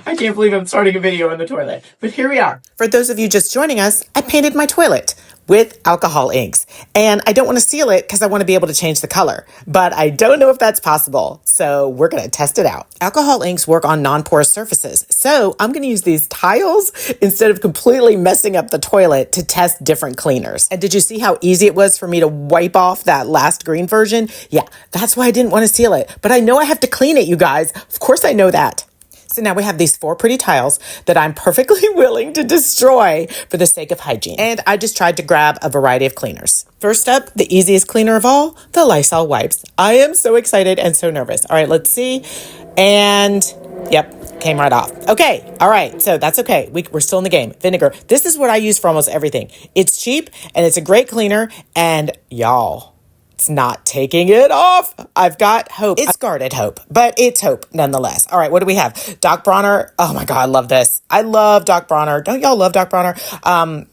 I can't believe I'm starting a video on the toilet, but here we are. For those of you just joining us, I painted my toilet with alcohol inks, and I don't want to seal it because I want to be able to change the color, but I don't know if that's possible. So we're going to test it out. Alcohol inks work on non-porous surfaces. So I'm going to use these tiles instead of completely messing up the toilet to test different cleaners. And did you see how easy it was for me to wipe off that last green version? Yeah, that's why I didn't want to seal it, but I know I have to clean it, you guys. Of course I know that. So now we have these 4 pretty tiles that I'm perfectly willing to destroy for the sake of hygiene. And I just tried to grab a variety of cleaners. First up, the easiest cleaner of all, the Lysol wipes. I am so excited and so nervous. All right, let's see. And yep, came right off. Okay, all right, so that's okay. We're still in the game. Vinegar. This is what I use for almost everything. It's cheap and it's a great cleaner, and y'all, it's not taking it off. I've got hope. It's guarded hope, but it's hope nonetheless. All right, what do we have? Doc Bronner. Oh my God, I love this. I love Doc Bronner. Don't y'all love Doc Bronner?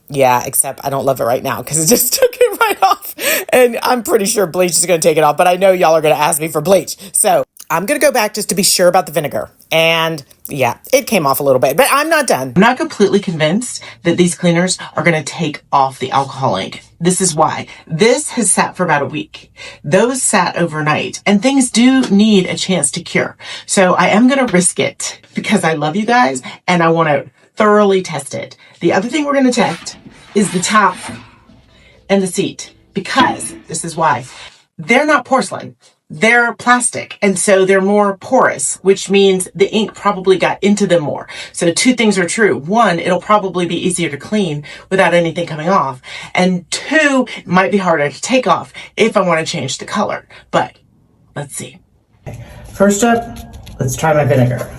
Yeah, except I don't love it right now because it just took it right off. And I'm pretty sure bleach is going to take it off, but I know y'all are going to ask me for bleach. So I'm going to go back just to be sure about the vinegar. And yeah, it came off a little bit, but I'm not done. I'm not completely convinced that these cleaners are going to take off the alcohol ink. This is why. This has sat for about a week. Those sat overnight, and things do need a chance to cure. So I am going to risk it because I love you guys and I want to thoroughly test it. The other thing we're going to test is the top and the seat, because this is why. They're not porcelain. They're plastic, and so they're more porous, which means the ink probably got into them more. So 2 things are true. 1, it'll probably be easier to clean without anything coming off. And 2, it might be harder to take off if I want to change the color. But let's see. First up, let's try my vinegar.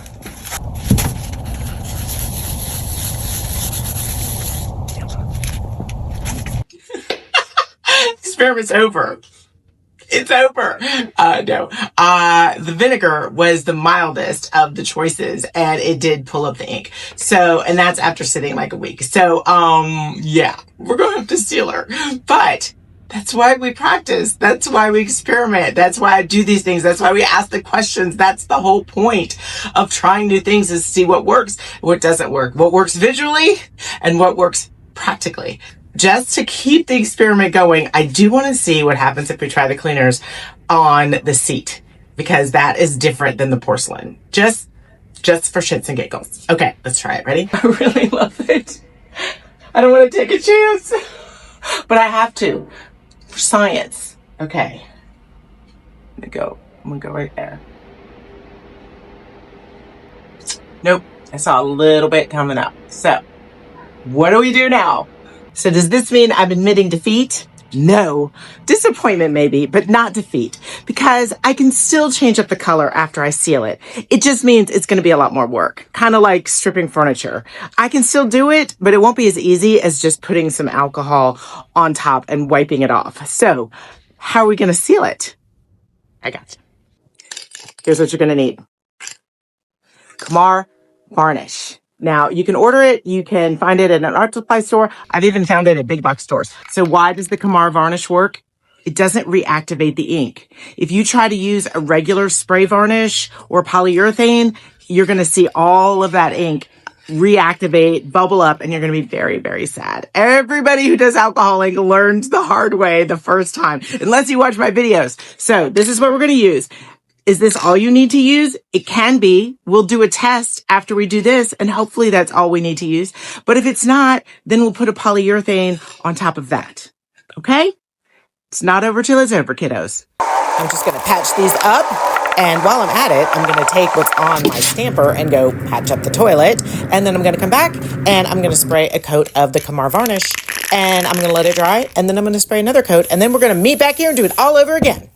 Experiment's over. It's over. No. The vinegar was the mildest of the choices, and it did pull up the ink. So, and that's after sitting like a week. So, yeah, we're going to have to seal her. But that's why we practice. That's why we experiment. That's why I do these things. That's why we ask the questions. That's the whole point of trying new things, is to see what works, what doesn't work, what works visually, and what works practically. Just to keep the experiment going, I do want to see what happens if we try the cleaners on the seat, because that is different than the porcelain. Just for shits and giggles. Okay, let's try it. Ready? I really love it. I don't want to take a chance, but I have to for science. Okay. I'm gonna go right there. Nope. I saw a little bit coming up. So what do we do now? So does this mean I'm admitting defeat? No. Disappointment maybe, but not defeat, because I can still change up the color after I seal it. It just means it's going to be a lot more work, kind of like stripping furniture. I can still do it, but it won't be as easy as just putting some alcohol on top and wiping it off. So how are we going to seal it? I got you. Here's what you're going to need. Kamar varnish. Now, you can order it. You can find it at an art supply store. I've even found it at big box stores. So why does the Kamar varnish work? It doesn't reactivate the ink. If you try to use a regular spray varnish or polyurethane, you're going to see all of that ink reactivate, bubble up, and you're going to be very, very sad. Everybody who does alcohol ink learns the hard way the first time, unless you watch my videos. So this is what we're going to use. Is this all you need to use? It can be. We'll do a test after we do this, and hopefully that's all we need to use. But if it's not, then we'll put a polyurethane on top of that. Okay? It's not over till it's over, kiddos. I'm just going to patch these up. And while I'm at it, I'm going to take what's on my stamper and go patch up the toilet. And then I'm going to come back and I'm going to spray a coat of the Kamar varnish. And I'm going to let it dry. And then I'm going to spray another coat. And then we're going to meet back here and do it all over again.